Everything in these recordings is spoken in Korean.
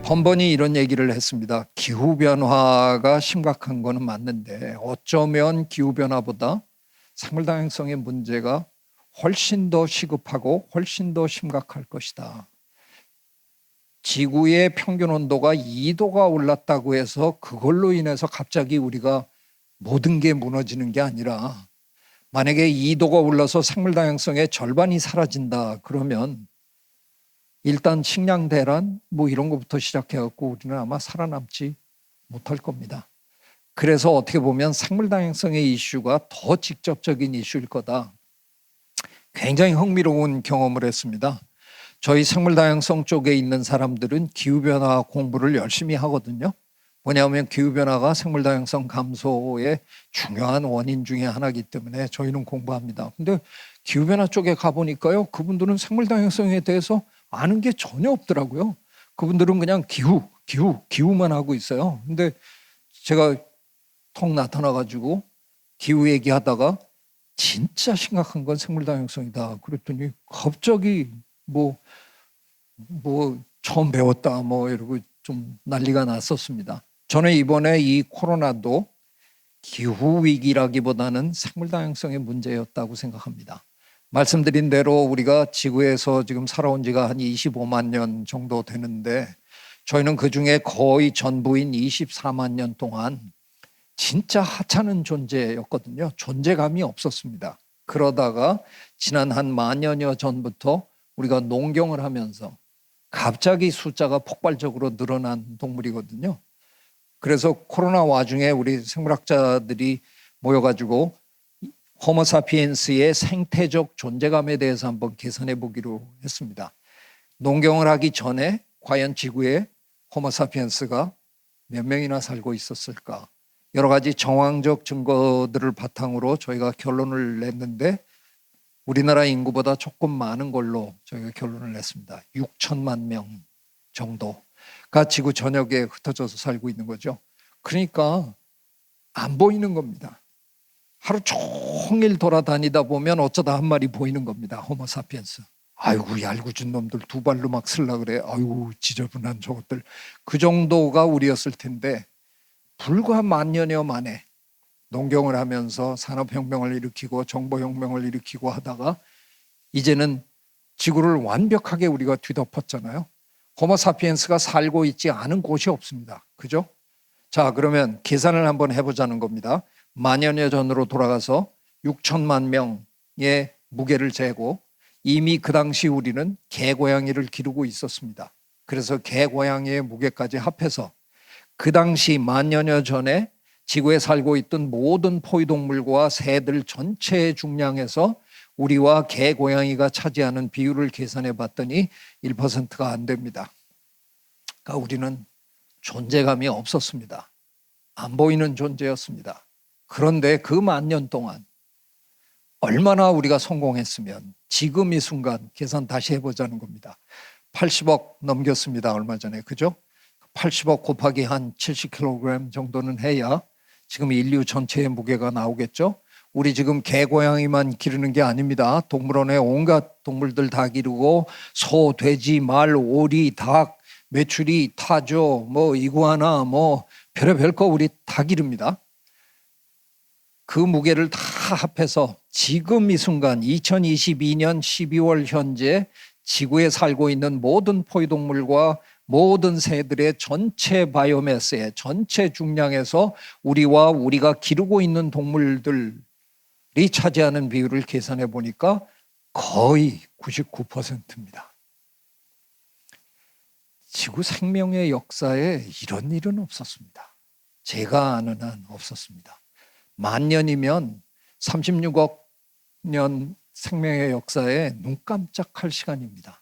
번번이 이런 얘기를 했습니다. 기후변화가 심각한 거는 맞는데 어쩌면 기후변화보다 생물다양성의 문제가 훨씬 더 시급하고 훨씬 더 심각할 것이다. 지구의 평균 온도가 2도가 올랐다고 해서 그걸로 인해서 갑자기 우리가 모든 게 무너지는 게 아니라 만약에 2도가 올라서 생물다양성의 절반이 사라진다 그러면 일단 식량 대란 뭐 이런 것부터 시작해갖고 우리는 아마 살아남지 못할 겁니다. 그래서 어떻게 보면 생물다양성의 이슈가 더 직접적인 이슈일 거다. 굉장히 흥미로운 경험을 했습니다. 저희 생물다양성 쪽에 있는 사람들은 기후변화 공부를 열심히 하거든요. 뭐냐면 기후변화가 생물다양성 감소의 중요한 원인 중에 하나이기 때문에 저희는 공부합니다. 근데 기후변화 쪽에 가보니까요, 그분들은 생물다양성에 대해서 아는 게 전혀 없더라고요. 그분들은 그냥 기후만 하고 있어요. 근데 제가 턱 나타나가지고 기후 얘기하다가 진짜 심각한 건 생물다양성이다. 그랬더니 갑자기 뭐 처음 배웠다 뭐 이러고 좀 난리가 났었습니다. 저는 이번에 이 코로나도 기후위기라기보다는 생물다양성의 문제였다고 생각합니다. 말씀드린 대로 우리가 지구에서 지금 살아온 지가 한 25만 년 정도 되는데 저희는 그중에 거의 전부인 24만 년 동안 진짜 하찮은 존재였거든요. 존재감이 없었습니다. 그러다가 지난 한 만여년 전부터 우리가 농경을 하면서 갑자기 숫자가 폭발적으로 늘어난 동물이거든요. 그래서 코로나 와중에 우리 생물학자들이 모여가지고 호모사피엔스의 생태적 존재감에 대해서 한번 계산해 보기로 했습니다. 농경을 하기 전에 과연 지구에 호모사피엔스가 몇 명이나 살고 있었을까? 여러 가지 정황적 증거들을 바탕으로 저희가 결론을 냈는데 우리나라 인구보다 조금 많은 걸로 저희가 결론을 냈습니다. 6천만 명 정도가 지구 전역에 흩어져서 살고 있는 거죠. 그러니까 안 보이는 겁니다. 하루 종일 돌아다니다 보면 어쩌다 한 마리 보이는 겁니다. 호모사피엔스. 아이고 얄궂은 놈들 두 발로 막 쓸라 그래. 아이고 지저분한 저것들. 그 정도가 우리였을 텐데 불과 만년여 만에 농경을 하면서 산업혁명을 일으키고 정보혁명을 일으키고 하다가 이제는 지구를 완벽하게 우리가 뒤덮었잖아요. 호모사피엔스가 살고 있지 않은 곳이 없습니다. 그죠? 자, 그러면 계산을 한번 해보자는 겁니다. 만여년 전으로 돌아가서 6천만 명의 무게를 재고 이미 그 당시 우리는 개고양이를 기르고 있었습니다. 그래서 개고양이의 무게까지 합해서 그 당시 만여년 전에 지구에 살고 있던 모든 포유동물과 새들 전체의 중량에서 우리와 개고양이가 차지하는 비율을 계산해 봤더니 1%가 안 됩니다. 그러니까 우리는 존재감이 없었습니다. 안 보이는 존재였습니다. 그런데 그 만년 동안 얼마나 우리가 성공했으면 지금 이 순간 계산 다시 해보자는 겁니다. 80억 넘겼습니다. 얼마 전에. 그죠? 80억 곱하기 한 70kg 정도는 해야 지금 인류 전체의 무게가 나오겠죠? 우리 지금 개고양이만 기르는 게 아닙니다. 동물원에 온갖 동물들 다 기르고 소, 돼지, 말, 오리, 닭, 메추리, 타조, 뭐 이구아나, 뭐 별의별 거 우리 다 기릅니다. 그 무게를 다 합해서 지금 이 순간 2022년 12월 현재 지구에 살고 있는 모든 포유동물과 모든 새들의 전체 바이오매스의 전체 중량에서 우리와 우리가 기르고 있는 동물들이 차지하는 비율을 계산해 보니까 거의 99%입니다. 지구 생명의 역사에 이런 일은 없었습니다. 제가 아는 한 없었습니다. 만년이면 36억 년 생명의 역사에 눈 깜짝할 시간입니다.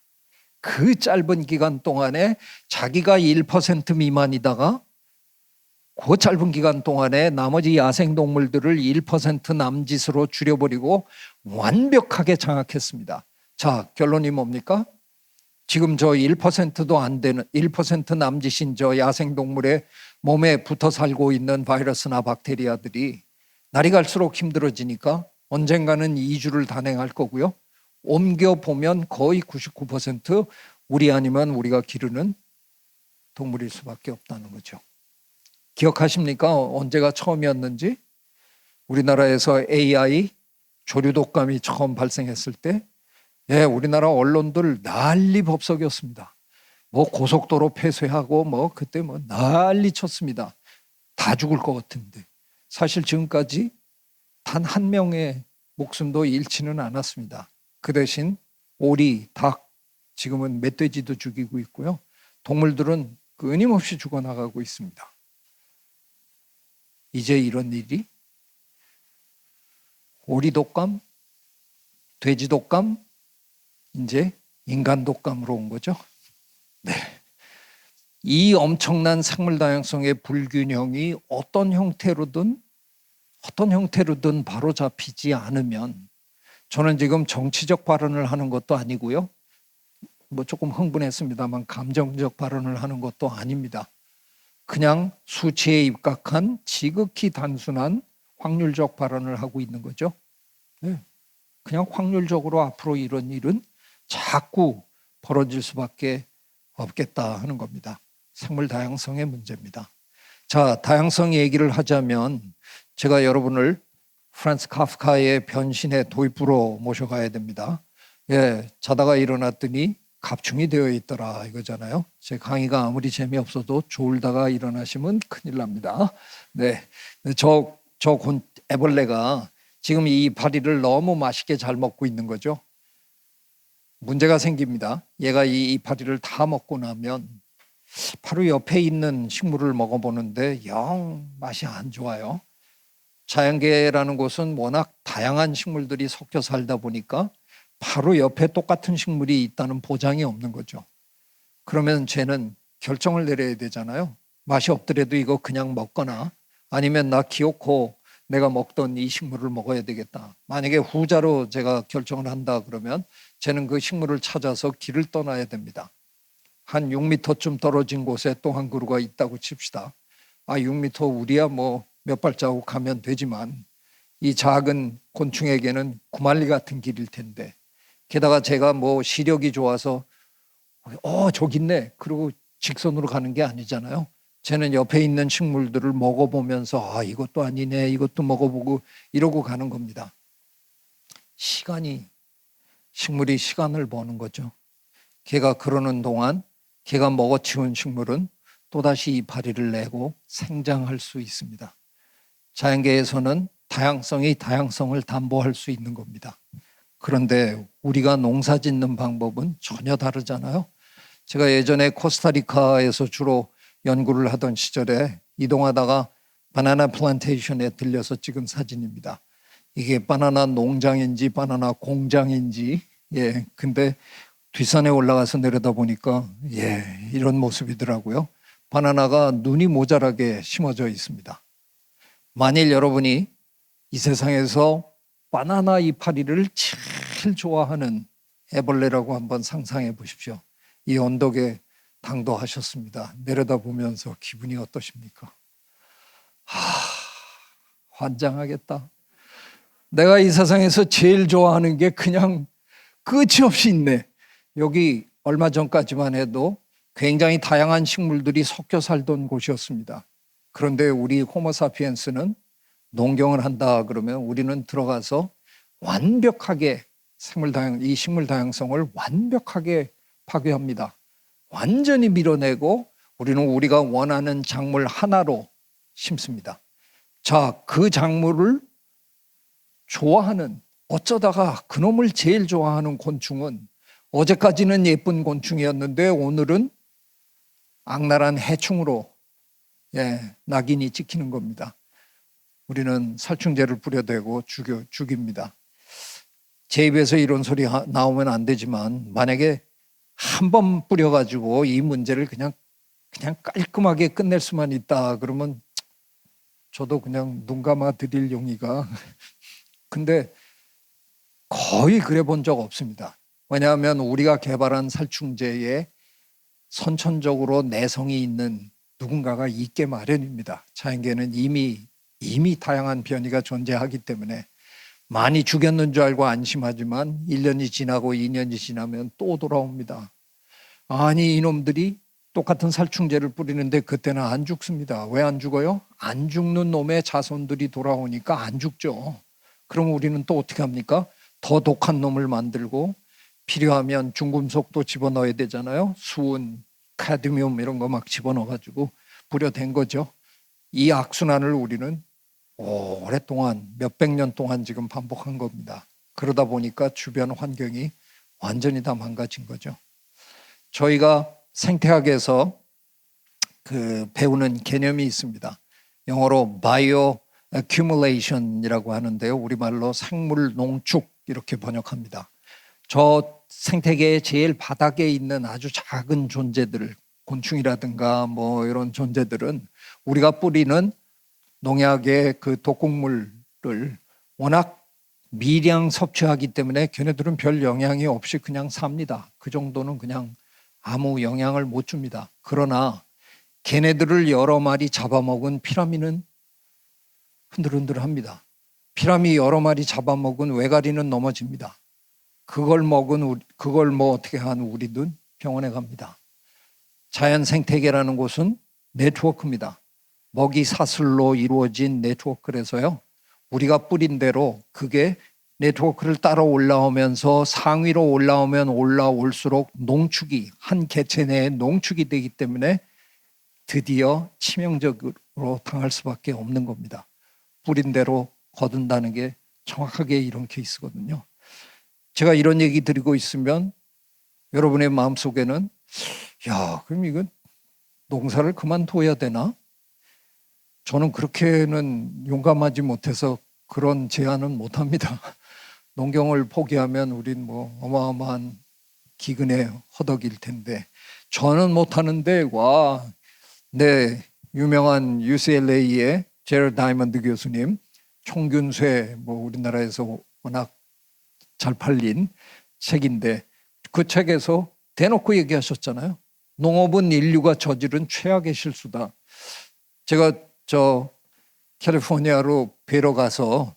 그 짧은 기간 동안에 자기가 1% 미만이다가 그 짧은 기간 동안에 나머지 야생동물들을 1% 남짓으로 줄여버리고 완벽하게 장악했습니다. 자, 결론이 뭡니까? 지금 저 1%도 안 되는 1% 남짓인 저 야생동물의 몸에 붙어 살고 있는 바이러스나 박테리아들이 날이 갈수록 힘들어지니까 언젠가는 이주를 단행할 거고요. 옮겨보면 거의 99% 우리 아니면 우리가 기르는 동물일 수밖에 없다는 거죠. 기억하십니까? 언제가 처음이었는지? 우리나라에서 AI 조류독감이 처음 발생했을 때 우리나라 언론들 난리 법석이었습니다. 뭐 고속도로 폐쇄하고 뭐 그때 뭐 난리 쳤습니다. 다 죽을 것 같은데 사실 지금까지 단 한 명의 목숨도 잃지는 않았습니다. 그 대신 오리, 닭, 지금은 멧돼지도 죽이고 있고요. 동물들은 끊임없이 죽어나가고 있습니다. 이제 이런 일이 오리 독감, 돼지 독감, 이제 인간 독감으로 온 거죠. 네. 이 엄청난 생물 다양성의 불균형이 어떤 형태로든 바로 잡히지 않으면 저는 지금 정치적 발언을 하는 것도 아니고요. 뭐 조금 흥분했습니다만 감정적 발언을 하는 것도 아닙니다. 그냥 수치에 입각한 지극히 단순한 확률적 발언을 하고 있는 거죠. 네. 그냥 확률적으로 앞으로 이런 일은 자꾸 벌어질 수밖에 없겠다 하는 겁니다. 생물 다양성의 문제입니다. 자, 다양성 얘기를 하자면 제가 여러분을 프란츠 카프카의 변신의 도입부로 모셔가야 됩니다. 자다가 일어났더니 갑충이 되어 있더라 이거잖아요. 제 강의가 아무리 재미없어도 졸다가 일어나시면 큰일 납니다. 네, 저 애벌레가 지금 이 이파리를 너무 맛있게 잘 먹고 있는 거죠. 문제가 생깁니다. 얘가 이 이파리를 다 먹고 나면 바로 옆에 있는 식물을 먹어보는데 영 맛이 안 좋아요. 자연계라는 곳은 워낙 다양한 식물들이 섞여 살다 보니까 바로 옆에 똑같은 식물이 있다는 보장이 없는 거죠. 그러면 쟤는 결정을 내려야 되잖아요. 맛이 없더라도 이거 그냥 먹거나 아니면 나 기어코 내가 먹던 이 식물을 먹어야 되겠다. 만약에 후자로 제가 결정을 한다 그러면 쟤는 그 식물을 찾아서 길을 떠나야 됩니다. 한 6m쯤 떨어진 곳에 또 한 그루가 있다고 칩시다. 6m 우리야 뭐 몇 발자국 가면 되지만 이 작은 곤충에게는 구만리 같은 길일 텐데 게다가 제가 뭐 시력이 좋아서 저기 있네 그리고 직선으로 가는 게 아니잖아요. 쟤는 옆에 있는 식물들을 먹어보면서 이것도 아니네 이것도 먹어보고 이러고 가는 겁니다. 식물이 시간을 버는 거죠. 걔가 그러는 동안 걔가 먹어치운 식물은 또다시 이파리를 내고 생장할 수 있습니다. 자연계에서는 다양성이 다양성을 담보할 수 있는 겁니다. 그런데 우리가 농사 짓는 방법은 전혀 다르잖아요. 제가 예전에 코스타리카에서 주로 연구를 하던 시절에 이동하다가 바나나 플란테이션에 들려서 찍은 사진입니다. 이게 바나나 농장인지 바나나 공장인지 근데 뒷산에 올라가서 내려다보니까 이런 모습이더라고요. 바나나가 눈이 모자라게 심어져 있습니다. 만일 여러분이 이 세상에서 바나나 이파리를 제일 좋아하는 애벌레라고 한번 상상해 보십시오. 이 언덕에 당도하셨습니다. 내려다보면서 기분이 어떠십니까? 환장하겠다. 내가 이 세상에서 제일 좋아하는 게 그냥 끝이 없이 있네. 여기 얼마 전까지만 해도 굉장히 다양한 식물들이 섞여 살던 곳이었습니다. 그런데 우리 호모사피엔스는 농경을 한다 그러면 우리는 들어가서 완벽하게 이 식물 다양성을 완벽하게 파괴합니다. 완전히 밀어내고 우리는 우리가 원하는 작물 하나로 심습니다. 자, 그 작물을 좋아하는 어쩌다가 그놈을 제일 좋아하는 곤충은 어제까지는 예쁜 곤충이었는데 오늘은 악랄한 해충으로 낙인이 찍히는 겁니다. 우리는 살충제를 뿌려대고 죽입니다. 제 입에서 이런 소리 나오면 안 되지만 만약에 한 번 뿌려가지고 이 문제를 그냥 깔끔하게 끝낼 수만 있다 그러면 저도 그냥 눈 감아 드릴 용의가 근데 거의 그래 본 적 없습니다. 왜냐하면 우리가 개발한 살충제에 선천적으로 내성이 있는 누군가가 있게 마련입니다. 자연계는 이미 다양한 변이가 존재하기 때문에 많이 죽였는 줄 알고 안심하지만 1년이 지나고 2년이 지나면 또 돌아옵니다. 아니 이놈들이 똑같은 살충제를 뿌리는데 그때는 안 죽습니다. 왜 안 죽어요? 안 죽는 놈의 자손들이 돌아오니까 안 죽죠. 그럼 우리는 또 어떻게 합니까? 더 독한 놈을 만들고 필요하면 중금속도 집어넣어야 되잖아요. 수은, 카드뮴 이런 거 막 집어넣어가지고 뿌려댄 거죠. 이 악순환을 우리는 오랫동안 몇백 년 동안 지금 반복한 겁니다. 그러다 보니까 주변 환경이 완전히 다 망가진 거죠. 저희가 생태학에서 배우는 개념이 있습니다. 영어로 bio accumulation이라고 하는데요. 우리말로 생물 농축 이렇게 번역합니다. 저 생태계의 제일 바닥에 있는 아주 작은 존재들, 곤충이라든가 뭐 이런 존재들은 우리가 뿌리는 농약의 그 독극물을 워낙 미량 섭취하기 때문에 걔네들은 별 영향이 없이 그냥 삽니다. 그 정도는 그냥 아무 영향을 못 줍니다. 그러나 걔네들을 여러 마리 잡아먹은 피라미는 흔들흔들합니다. 피라미 여러 마리 잡아먹은 외가리는 넘어집니다. 그걸 어떻게 한 우리든 병원에 갑니다. 자연 생태계라는 곳은 네트워크입니다. 먹이 사슬로 이루어진 네트워크라서요. 우리가 뿌린 대로 그게 네트워크를 따라 올라오면서 상위로 올라오면 올라올수록 농축이 한 개체 내에 농축이 되기 때문에 드디어 치명적으로 당할 수밖에 없는 겁니다. 뿌린 대로 거둔다는 게 정확하게 이런 케이스거든요. 제가 이런 얘기 드리고 있으면 여러분의 마음속에는 그럼 이건 농사를 그만둬야 되나? 저는 그렇게는 용감하지 못해서 그런 제안은 못합니다. 농경을 포기하면 우린 뭐 어마어마한 기근에 허덕일 텐데 저는 못하는데 유명한 UCLA의 제럴 다이먼드 교수님 총균쇠 우리나라에서 워낙 잘 팔린 책인데 그 책에서 대놓고 얘기하셨잖아요. 농업은 인류가 저지른 최악의 실수다. 제가 캘리포니아로 뵈러 가서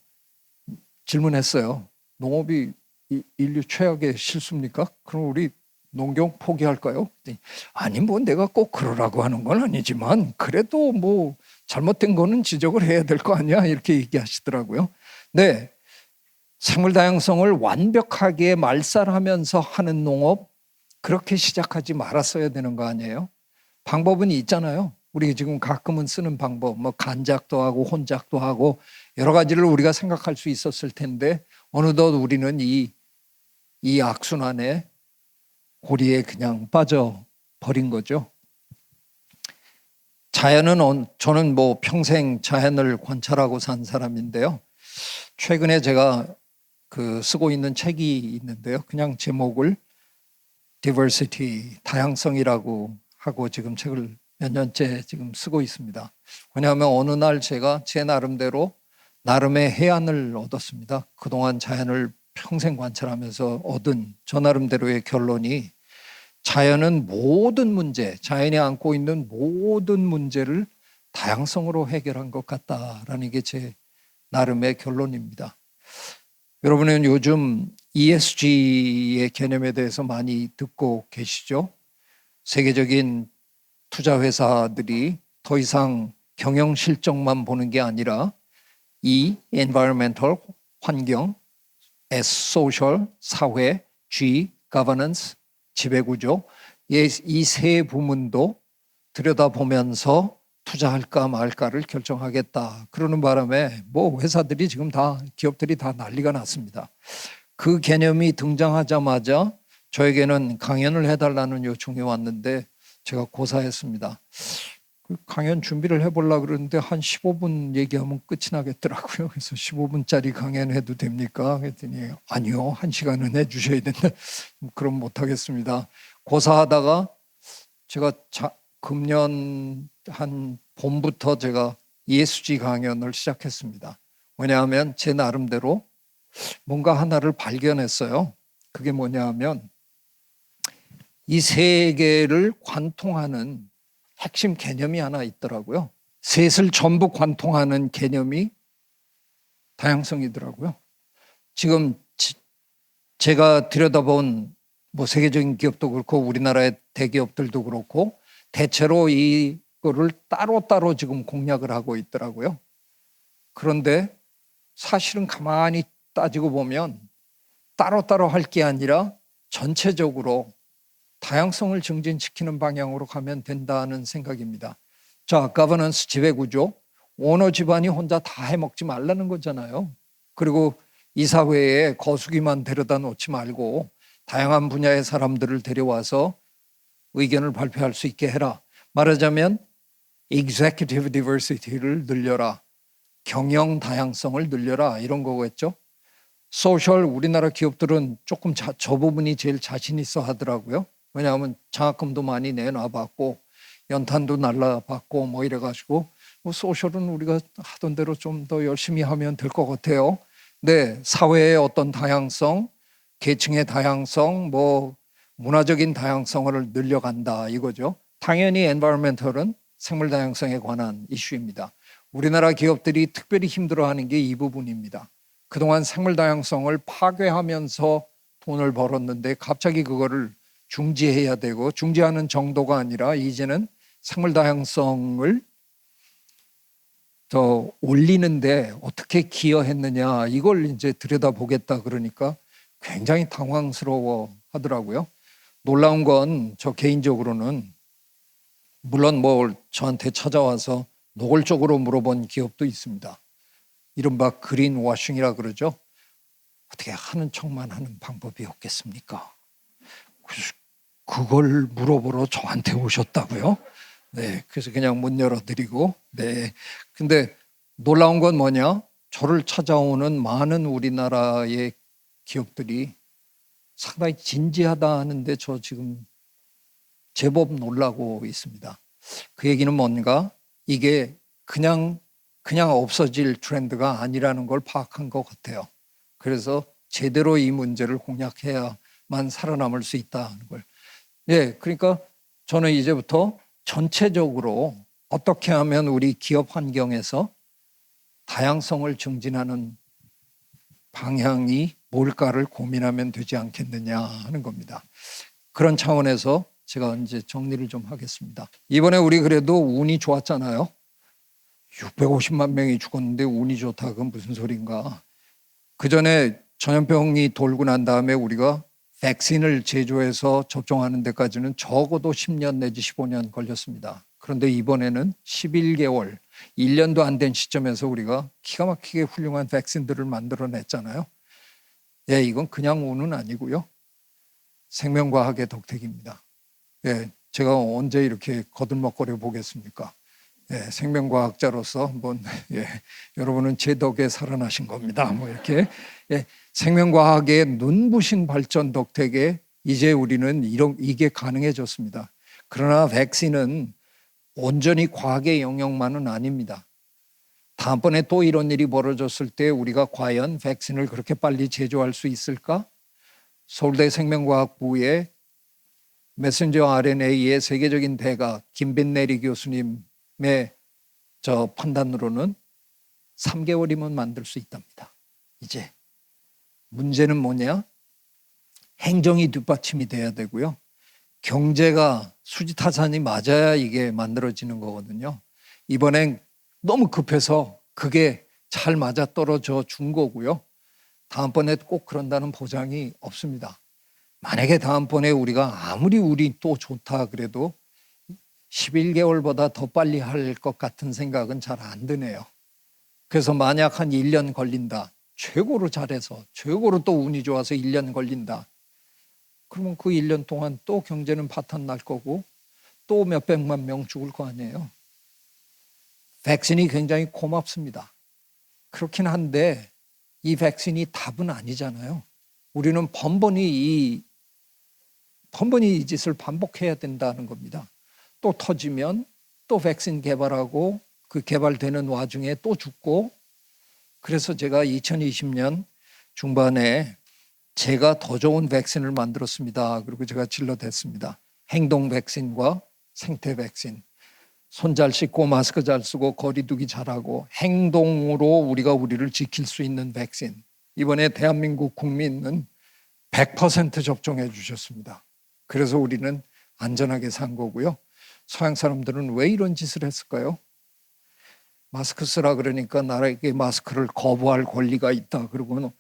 질문했어요. 농업이 인류 최악의 실수입니까? 그럼 우리 농경 포기할까요? 아니 내가 꼭 그러라고 하는 건 아니지만 그래도 잘못된 거는 지적을 해야 될 거 아니야 이렇게 얘기하시더라고요. 네, 생물 다양성을 완벽하게 말살하면서 하는 농업 그렇게 시작하지 말았어야 되는 거 아니에요? 방법은 있잖아요. 우리 지금 가끔은 쓰는 방법, 간작도 하고 혼작도 하고 여러 가지를 우리가 생각할 수 있었을 텐데 어느덧 우리는 이 악순환에 고리에 그냥 빠져버린 거죠. 저는 평생 자연을 관찰하고 산 사람인데요. 최근에 제가 쓰고 있는 책이 있는데요. 그냥 제목을 Diversity, 다양성이라고 하고 지금 책을 몇 년째 지금 쓰고 있습니다. 왜냐하면 어느 날 제가 제 나름대로 나름의 해안을 얻었습니다. 그동안 자연을 평생 관찰하면서 얻은 저 나름대로의 결론이 자연은 자연이 안고 있는 모든 문제를 다양성으로 해결한 것 같다라는 게 제 나름의 결론입니다. 여러분은 요즘 ESG의 개념에 대해서 많이 듣고 계시죠? 세계적인 투자 회사들이 더 이상 경영 실적만 보는 게 아니라 environmental, 환경, S, social, 사회, G, governance, 지배구조, 이 세 부문도 들여다보면서 투자할까 말까를 결정하겠다. 그러는 바람에 회사들이 지금 기업들이 다 난리가 났습니다. 그 개념이 등장하자마자 저에게는 강연을 해달라는 요청이 왔는데 제가 고사했습니다. 강연 준비를 해보려고 그러는데 한 15분 얘기하면 끝이 나겠더라고요. 그래서 15분짜리 강연해도 됩니까? 그랬더니 아니요, 1시간은 해주셔야 된다. 그럼 못하겠습니다. 고사하다가 제가 금년 한 봄부터 제가 ESG 강연을 시작했습니다. 왜냐하면 제 나름대로 뭔가 하나를 발견했어요. 그게 뭐냐 하면 이 세계를 관통하는 핵심 개념이 하나 있더라고요. 셋을 전부 관통하는 개념이 다양성이더라고요. 지금 제가 들여다본 세계적인 기업도 그렇고 우리나라의 대기업들도 그렇고 대체로 이거를 따로따로 지금 공약을 하고 있더라고요. 그런데 사실은 가만히 따지고 보면 따로따로 할 게 아니라 전체적으로 다양성을 증진시키는 방향으로 가면 된다는 생각입니다. 자, 가버넌스 지배구조, 오너 집안이 혼자 다 해먹지 말라는 거잖아요. 그리고 이사회에 거수기만 데려다 놓지 말고 다양한 분야의 사람들을 데려와서 의견을 발표할 수 있게 해라. 말하자면 executive diversity를 늘려라. 경영 다양성을 늘려라. 이런 거겠죠. 소셜, 우리나라 기업들은 조금 저 부분이 제일 자신 있어 하더라고요. 왜냐하면 장학금도 많이 내놔봤고 연탄도 날라봤고 뭐 이래가지고 뭐 소셜은 우리가 하던 대로 좀 더 열심히 하면 될 것 같아요. 네, 사회의 어떤 다양성, 계층의 다양성, 뭐 문화적인 다양성을 늘려간다 이거죠. 당연히 엔바이러먼털은 생물 다양성에 관한 이슈입니다. 우리나라 기업들이 특별히 힘들어하는 게 이 부분입니다. 그동안 생물 다양성을 파괴하면서 돈을 벌었는데 갑자기 그거를 중지해야 되고, 중지하는 정도가 아니라 이제는 생물 다양성을 더 올리는데 어떻게 기여했느냐 이걸 이제 들여다보겠다 그러니까 굉장히 당황스러워 하더라고요. 놀라운 건 저 개인적으로는 물론 뭐 저한테 찾아와서 노골적으로 물어본 기업도 있습니다. 이른바 그린 워싱이라 그러죠. 어떻게 하는 척만 하는 방법이 없겠습니까? 그걸 물어보러 저한테 오셨다고요? 네, 그래서 그냥 문 열어드리고, 네. 근데 놀라운 건 뭐냐? 저를 찾아오는 많은 우리나라의 기업들이 상당히 진지하다 하는데 저 지금 제법 놀라고 있습니다. 그 얘기는 뭔가 이게 그냥 없어질 트렌드가 아니라는 걸 파악한 것 같아요. 그래서 제대로 이 문제를 공략해야만 살아남을 수 있다는 걸. 예, 그러니까 저는 이제부터 전체적으로 어떻게 하면 우리 기업 환경에서 다양성을 증진하는 방향이 뭘까를 고민하면 되지 않겠느냐 하는 겁니다. 그런 차원에서 제가 이제 정리를 좀 하겠습니다. 이번에 우리 그래도 운이 좋았잖아요. 650만 명이 죽었는데 운이 좋다 그건 무슨 소린가. 그 전에 전염병이 돌고 난 다음에 우리가 백신을 제조해서 접종하는 데까지는 적어도 10년 내지 15년 걸렸습니다. 그런데 이번에는 11개월, 1년도 안 된 시점에서 우리가 기가 막히게 훌륭한 백신들을 만들어냈잖아요. 예, 이건 그냥 운은 아니고요. 생명과학의 덕택입니다. 예, 제가 언제 이렇게 거들먹거려 보겠습니까? 예, 생명과학자로서 한번 예, 여러분은 제 덕에 살아나신 겁니다. 뭐 이렇게 예, 생명과학의 눈부신 발전 덕택에 이제 우리는 이게 가능해졌습니다. 그러나 백신은 온전히 과학의 영역만은 아닙니다. 다음번에 또 이런 일이 벌어졌을 때 우리가 과연 백신을 그렇게 빨리 제조할 수 있을까? 서울대 생명과학부의 메신저 RNA의 세계적인 대가 김빈내리 교수님의 저 판단으로는 3개월이면 만들 수 있답니다. 이제 문제는 뭐냐? 행정이 뒷받침이 돼야 되고요. 경제가 수지타산이 맞아야 이게 만들어지는 거거든요. 이번엔 너무 급해서 그게 잘 맞아떨어져 준 거고요. 다음번에 꼭 그런다는 보장이 없습니다. 만약에 다음번에 우리가 아무리 우리 또 좋다 그래도 11개월보다 더 빨리 할 것 같은 생각은 잘 안 드네요. 그래서 만약 한 1년 걸린다. 최고로 잘해서 최고로 또 운이 좋아서 1년 걸린다. 그러면 그 1년 동안 또 경제는 파탄 날 거고 또 몇백만 명 죽을 거 아니에요. 백신이 굉장히 고맙습니다. 그렇긴 한데 이 백신이 답은 아니잖아요. 우리는 번번이 이 짓을 반복해야 된다는 겁니다. 또 터지면 또 백신 개발하고 그 개발되는 와중에 또 죽고. 그래서 제가 2020년 중반에 제가 더 좋은 백신을 만들었습니다. 그리고 제가 질러댔습니다. 행동 백신과 생태 백신. 손 잘 씻고 마스크 잘 쓰고 거리두기 잘하고 행동으로 우리가 우리를 지킬 수 있는 백신. 이번에 대한민국 국민은 100% 접종해 주셨습니다. 그래서 우리는 안전하게 산 거고요. 서양 사람들은 왜 이런 짓을 했을까요? 마스크 쓰라 그러니까 나에게 마스크를 거부할 권리가 있다. 그러고는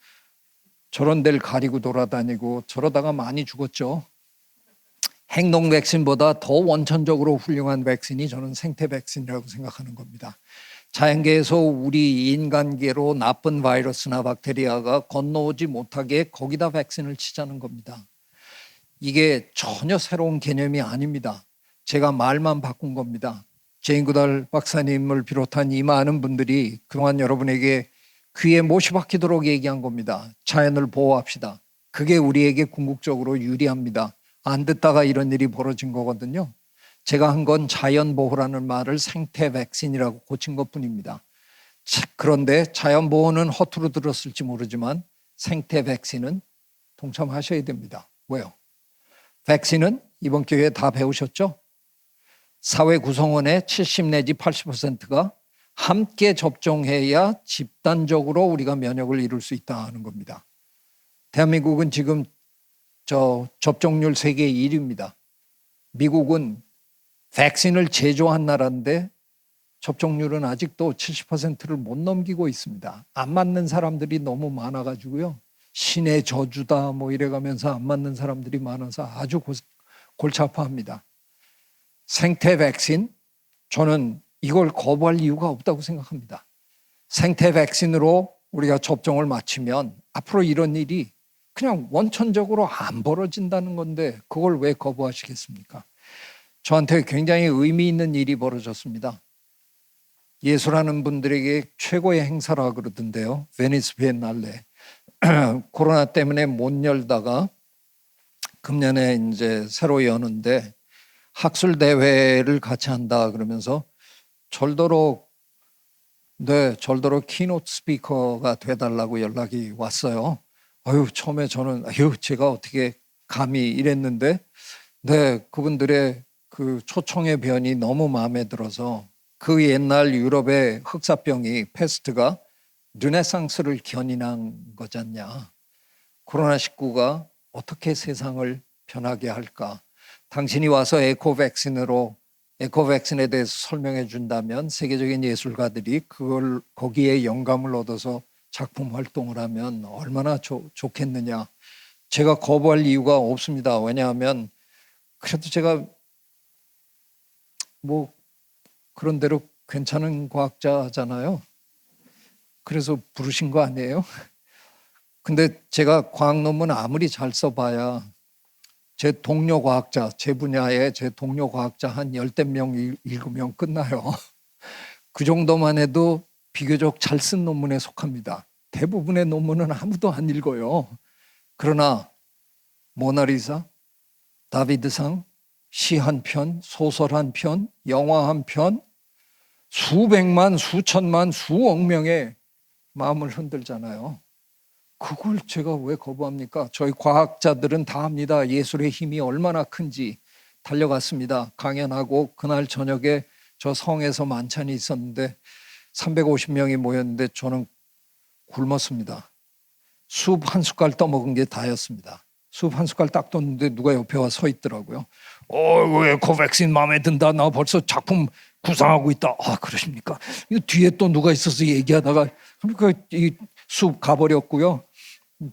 저런 데를 가리고 돌아다니고 저러다가 많이 죽었죠. 행동 백신보다 더 원천적으로 훌륭한 백신이 저는 생태 백신이라고 생각하는 겁니다. 자연계에서 우리 인간계로 나쁜 바이러스나 박테리아가 건너오지 못하게 거기다 백신을 치자는 겁니다. 이게 전혀 새로운 개념이 아닙니다. 제가 말만 바꾼 겁니다. 제인 구달 박사님을 비롯한 이 많은 분들이 그동안 여러분에게 귀에 못이 박히도록 얘기한 겁니다. 자연을 보호합시다. 그게 우리에게 궁극적으로 유리합니다. 안 듣다가 이런 일이 벌어진 거거든요. 제가 한 건 자연 보호라는 말을 생태 백신이라고 고친 것뿐입니다. 그런데 자연 보호는 허투루 들었을지 모르지만 생태 백신은 동참하셔야 됩니다. 왜요? 백신은 이번 기회에 다 배우셨죠? 사회 구성원의 70 내지 80%가 함께 접종해야 집단적으로 우리가 면역을 이룰 수 있다는 겁니다. 대한민국은 지금 접종률 세계 1위입니다. 미국은 백신을 제조한 나라인데 접종률은 아직도 70%를 못 넘기고 있습니다. 안 맞는 사람들이 너무 많아가지고요. 신의 저주다 뭐 이래가면서 안 맞는 사람들이 많아서 아주 골치 아파합니다. 생태 백신, 저는 이걸 거부할 이유가 없다고 생각합니다. 생태 백신으로 우리가 접종을 마치면 앞으로 이런 일이 그냥 원천적으로 안 벌어진다는 건데 그걸 왜 거부하시겠습니까? 저한테 굉장히 의미 있는 일이 벌어졌습니다. 예술하는 분들에게 최고의 행사라 그러던데요. 베니스 비엔날레. 코로나 때문에 못 열다가 금년에 이제 새로 여는데 학술 대회를 같이 한다 그러면서 절도록 키노트 스피커가 돼달라고 연락이 왔어요. 처음에 저는 제가 어떻게 감히 이랬는데 그분들의 그 초청의 변이 너무 마음에 들어서 그 옛날 유럽의 흑사병이 패스트가 르네상스를 견인한 거잖냐. 코로나19가 어떻게 세상을 변하게 할까. 당신이 와서 에코백신에 대해서 설명해 준다면 세계적인 예술가들이 거기에 영감을 얻어서 작품 활동을 하면 얼마나 좋겠느냐. 제가 거부할 이유가 없습니다. 왜냐하면 그래도 제가 뭐 그런 대로 괜찮은 과학자잖아요. 그래서 부르신 거 아니에요? 근데 제가 과학 논문 아무리 잘 써봐야 제 동료 과학자, 제 분야에 제 동료 과학자 한 10명 읽으면 끝나요. 그 정도만 해도 비교적 잘 쓴 논문에 속합니다. 대부분의 논문은 아무도 안 읽어요. 그러나 모나리자, 다비드상, 시 한 편, 소설 한 편, 영화 한 편, 수백만, 수천만, 수억 명의 마음을 흔들잖아요. 그걸 제가 왜 거부합니까? 저희 과학자들은 다 압니다. 예술의 힘이 얼마나 큰지. 달려갔습니다. 강연하고 그날 저녁에 저 성에서 만찬이 있었는데 350명이 모였는데 저는 굶었습니다. 숲 한 숟갈 떠먹은 게 다였습니다. 숲 한 숟갈 딱 떴는데 누가 옆에 와 서 있더라고요. 에코백신 마음에 든다. 나 벌써 작품 구상하고 있다. 그러십니까? 이 뒤에 또 누가 있어서 얘기하다가 그러니까 이 숲 가버렸고요.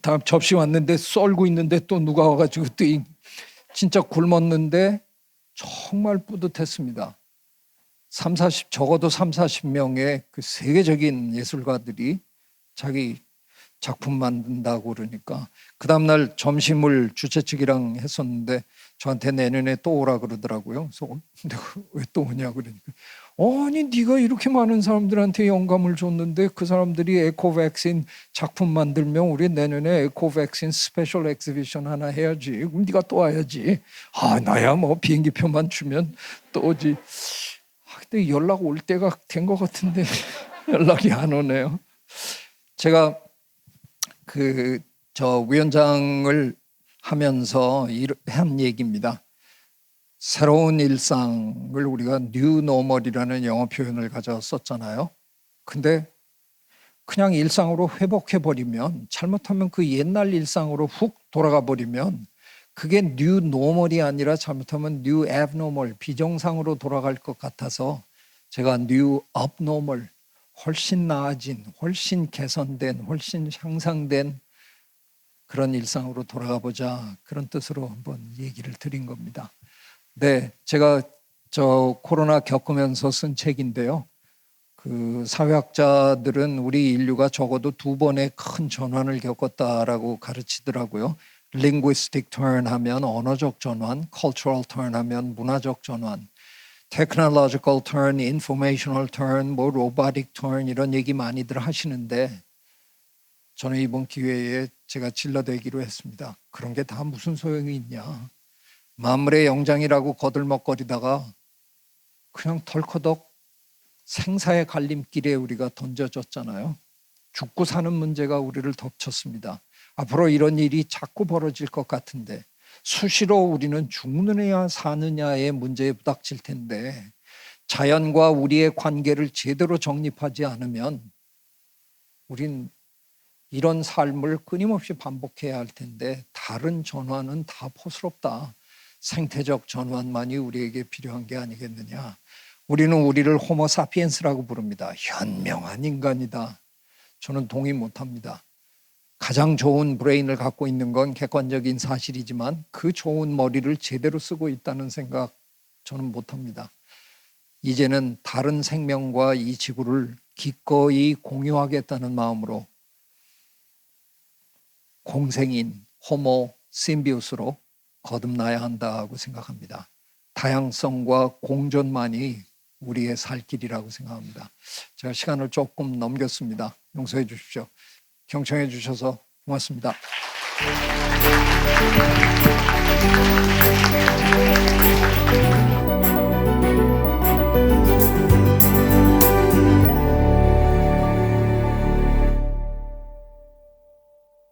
다음 접시 왔는데 썰고 있는데 또 누가 와가지고 또 진짜 굶었는데 정말 뿌듯했습니다. 적어도 3, 40명의 그 세계적인 예술가들이 자기 작품 만든다고 그러니까 그 다음날 점심을 주최 측이랑 했었는데 저한테 내년에 또 오라 그러더라고요. 그래서 내가 왜 또 오냐 그러니까 아니 네가 이렇게 많은 사람들한테 영감을 줬는데 그 사람들이 에코백신 작품 만들면 우리 내년에 에코백신 스페셜 엑시비션 하나 해야지. 그럼 네가 또 와야지. 나야 뭐 비행기표만 주면 또 오지. 근데 연락 올 때가 된 것 같은데 연락이 안 오네요. 제가 위원장을 하면서 한 얘기입니다. 새로운 일상을 우리가 뉴 노멀이라는 영어 표현을 가져 썼잖아요. 근데 그냥 일상으로 회복해버리면 잘못하면 그 옛날 일상으로 훅 돌아가 버리면 그게 뉴 노멀이 아니라 잘못하면 뉴 앱노멀, 비정상으로 돌아갈 것 같아서 제가 뉴 업노멀, 훨씬 나아진, 훨씬 개선된, 훨씬 향상된 그런 일상으로 돌아가 보자, 그런 뜻으로 한번 얘기를 드린 겁니다. 네, 제가 코로나 겪으면서 쓴 책인데요. 그 사회학자들은 우리 인류가 적어도 두 번의 큰 전환을 겪었다라고 가르치더라고요. linguistic turn 하면 언어적 전환, cultural turn 하면 문화적 전환, technological turn, informational turn, 뭐 robotic turn 이런 얘기 많이들 하시는데 저는 이번 기회에 제가 질러대기로 했습니다. 그런 게 다 무슨 소용이 있냐. 만물의 영장이라고 거들먹거리다가 그냥 덜커덕 생사의 갈림길에 우리가 던져졌잖아요. 죽고 사는 문제가 우리를 덮쳤습니다. 앞으로 이런 일이 자꾸 벌어질 것 같은데 수시로 우리는 죽느냐 사느냐의 문제에 부닥칠 텐데 자연과 우리의 관계를 제대로 정립하지 않으면 우린 이런 삶을 끊임없이 반복해야 할 텐데 다른 전환은 다 포스럽다. 생태적 전환만이 우리에게 필요한 게 아니겠느냐. 우리는 우리를 호모사피엔스라고 부릅니다. 현명한 인간이다. 저는 동의 못합니다. 가장 좋은 브레인을 갖고 있는 건 객관적인 사실이지만 그 좋은 머리를 제대로 쓰고 있다는 생각 저는 못합니다. 이제는 다른 생명과 이 지구를 기꺼이 공유하겠다는 마음으로 공생인 호모 심비우스로 거듭나야 한다고 생각합니다. 다양성과 공존만이 우리의 살 길이라고 생각합니다. 제가 시간을 조금 넘겼습니다. 용서해 주십시오. 경청해 주셔서 고맙습니다.